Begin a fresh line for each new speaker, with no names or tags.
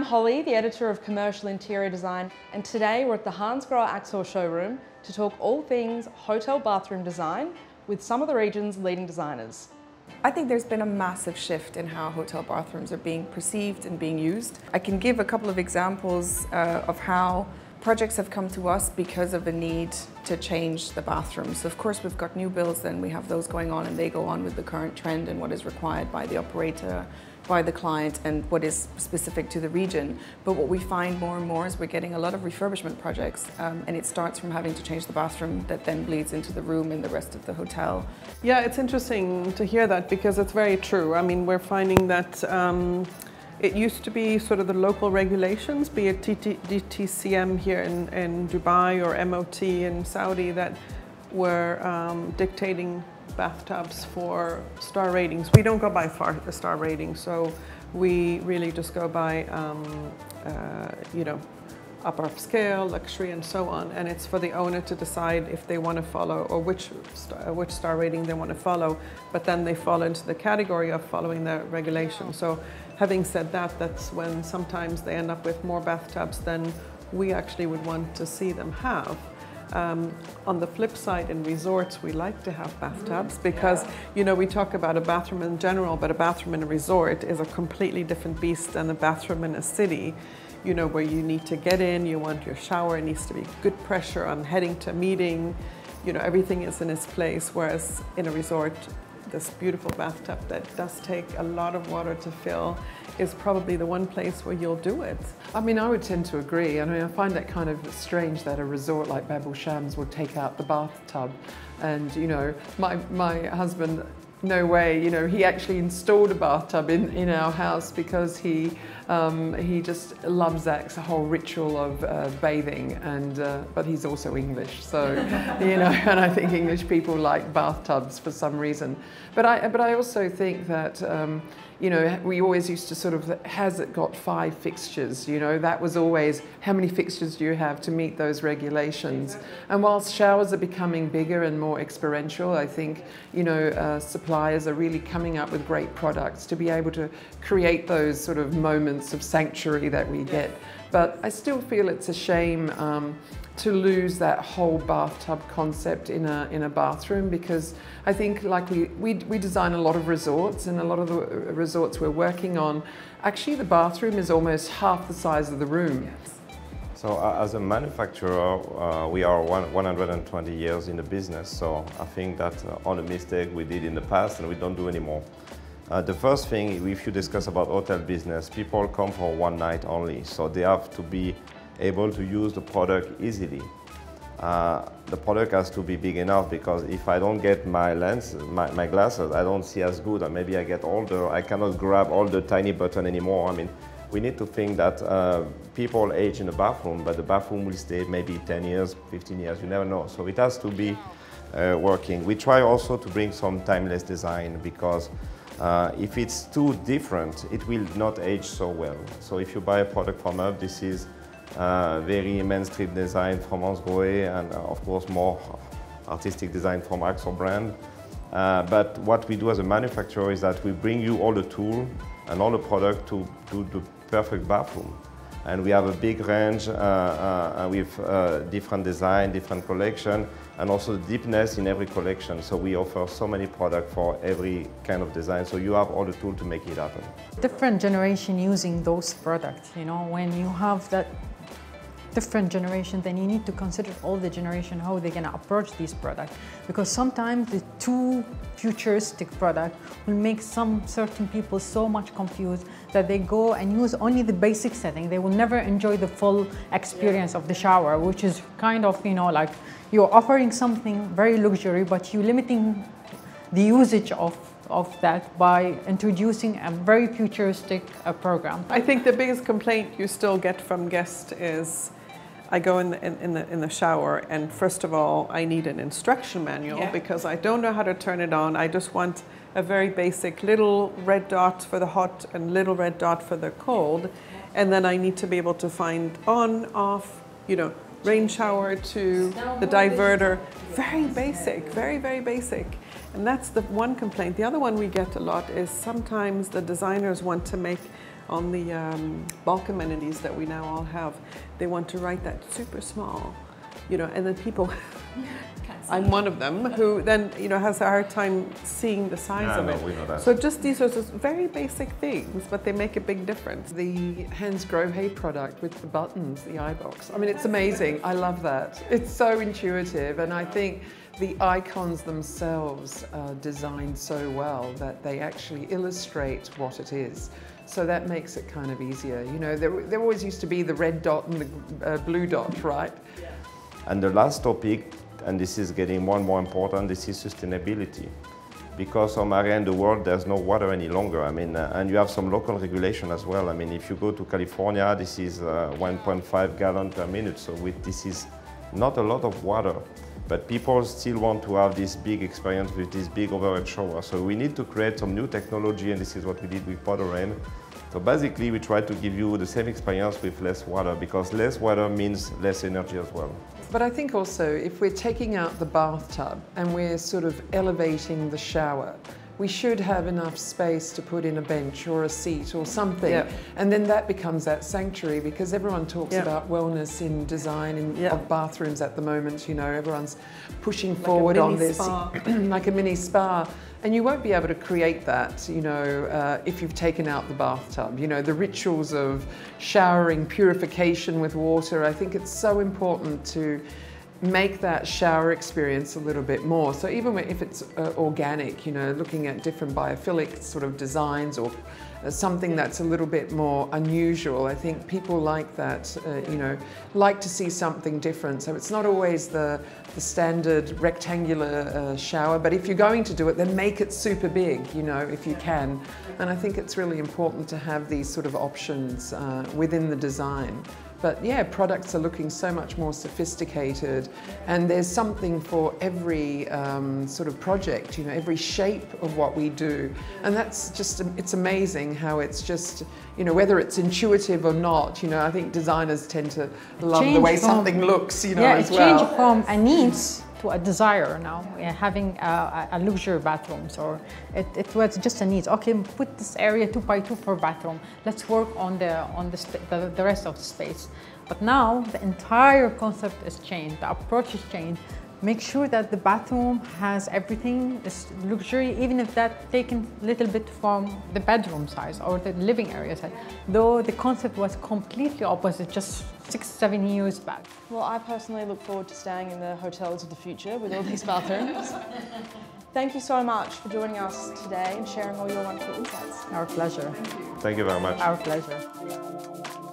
Holly, the editor of Commercial Interior Design, and today we're at the Hansgrohe Axel showroom to talk all things hotel bathroom design with some of the region's leading designers.
I think there's been a massive shift in how hotel bathrooms are being perceived and being used. I can give a couple of examples of how projects have come to us because of a need to change the bathrooms. So of course we've got new builds, then we have those going on and they go on with the current trend and what is required by the operator, by the client, and what is specific to the region. But what we find more and more is we're getting a lot of refurbishment projects and it starts from having to change the bathroom that then bleeds into the room and the rest of the hotel.
Yeah, it's interesting to hear that because it's very true. I mean, we're finding that it used to be sort of the local regulations, be it DTCM here in Dubai or MOT in Saudi, that were dictating bathtubs for star ratings. We don't go by star ratings, so we really just go by, you know, upper scale, luxury, and so on. And it's for the owner to decide if they want to follow or which star rating they want to follow. But then they fall into the category of following the regulation. So having said that, that's when sometimes they end up with more bathtubs than we actually would want to see them have. On the flip side, in resorts, we like to have bathtubs because, you know, we talk about a bathroom in general, but a bathroom in a resort is a completely different beast than a bathroom in a city, you know, where you need to get in, you want your shower, it needs to be good pressure on heading to meeting, you know, everything is in its place, whereas in a resort, this beautiful bathtub that does take a lot of water to fill is probably the one place where you'll do it.
I mean, I would tend to agree. I mean, I find it kind of strange that a resort like Babel Shams would take out the bathtub. And, you know, my husband, no way, you know, he actually installed a bathtub in our house because he just loves that whole ritual of bathing, and but he's also English, so you know, and I think English people like bathtubs for some reason. But I also think that you know, we always used to sort of, has it got 5 fixtures? You know, that was always, how many fixtures do you have to meet those regulations? And whilst showers are becoming bigger and more experiential, I think, you know, suppliers are really coming up with great products to be able to create those sort of moments of sanctuary that we get. But I still feel it's a shame to lose that whole bathtub concept in a bathroom, because I think, like we design a lot of resorts, and a lot of the resorts we're working on, actually the bathroom is almost half the size of the room.
So as a manufacturer, we are 120 years in the business, so I think that all the mistakes we did in the past and we don't do anymore. The first thing, if you discuss about hotel business, people come for one night only, so they have to be able to use the product easily. The product has to be big enough, because if I don't get my lenses, my glasses, I don't see as good, and maybe I get older, I cannot grab all the tiny buttons anymore. I mean, we need to think that people age in the bathroom, but the bathroom will stay maybe 10 years, 15 years, you never know. So it has to be working. We try also to bring some timeless design, because if it's too different, it will not age so well. So if you buy a product from us, this is very mainstream design from Hansgrohe, and of course more artistic design from Axel brand. But what we do as a manufacturer is that we bring you all the tools and all the product to do the perfect bathroom. And we have a big range with different design, different collection, and also the deepness in every collection. So we offer so many products for every kind of design. So you have all the tools to make it happen.
Different generation using those products, you know, when you have that different generation, then you need to consider all the generation, how they're going to approach these products. Because sometimes the too futuristic product will make some certain people so much confused that they go and use only the basic setting. They will never enjoy the full experience of the shower, which is kind of, you know, like you're offering something very luxury, but you're limiting the usage of that by introducing a very futuristic program.
I think the biggest complaint you still get from guests is, I go in the shower, and first of all, I need an instruction manual because I don't know how to turn it on. I just want a very basic little red dot for the hot and little red dot for the cold. And then I need to be able to find on, off, you know, rain shower to the diverter. Very basic, very, very basic. And that's the one complaint. The other one we get a lot is sometimes the designers want to make on the bulk amenities that we now all have, they want to write that super small, you know, and then people, I'm one of them, who then, you know, has a hard time seeing the size of it.
We know that.
So just these are just very basic things, but they make a big difference.
The Hansgrohe product with the buttons, the eye box. I mean, it's amazing. I love that. It's so intuitive, and I think the icons themselves are designed so well that they actually illustrate what it is. So that makes it kind of easier. You know, there always used to be the red dot and the blue dot, right? Yeah.
And the last topic, and this is getting more and more important, this is sustainability. Because on our end of the world, there's no water any longer. I mean, and you have some local regulation as well. I mean, if you go to California, this is 1.5 gallons per minute. So this is not a lot of water, but people still want to have this big experience with this big overhead shower. So we need to create some new technology, and this is what we did with Powder Rain. So basically, we try to give you the same experience with less water, because less water means less energy as well.
But I think also, if we're taking out the bathtub and we're sort of elevating the shower, we should have enough space to put in a bench or a seat or something.
Yep.
And then that becomes that sanctuary, because everyone talks about wellness in design of bathrooms at the moment. You know, everyone's pushing forward on this, like a mini spa. And you won't be able to create that, you know, if you've taken out the bathtub. You know, the rituals of showering, purification with water. I think it's so important to make that shower experience a little bit more. So even if it's organic, you know, looking at different biophilic sort of designs or something that's a little bit more unusual, I think people like that, you know, like to see something different. So it's not always the standard rectangular shower, but if you're going to do it, then make it super big, you know, if you can. And I think it's really important to have these sort of options within the design. But yeah, products are looking so much more sophisticated, and there's something for every sort of project, you know, every shape of what we do. And that's just, it's amazing how it's just, you know, whether it's intuitive or not, you know, I think designers tend to love the way something looks, you know, as well.
Yeah, change from a needs to a desire now, having a luxury bathrooms, or it was just a need. Okay, put this area 2x2 for bathroom. Let's work on the rest of the space. But now the entire concept is changed. The approach is changed. Make sure that the bathroom has everything, is luxury, even if that's taken a little bit from the bedroom size or the living area size. Though the concept was completely opposite just 6-7 years back.
Well, I personally look forward to staying in the hotels of the future with all these bathrooms. Thank you so much for joining us today and sharing all your wonderful insights.
Our pleasure.
Thank you very much.
Our pleasure.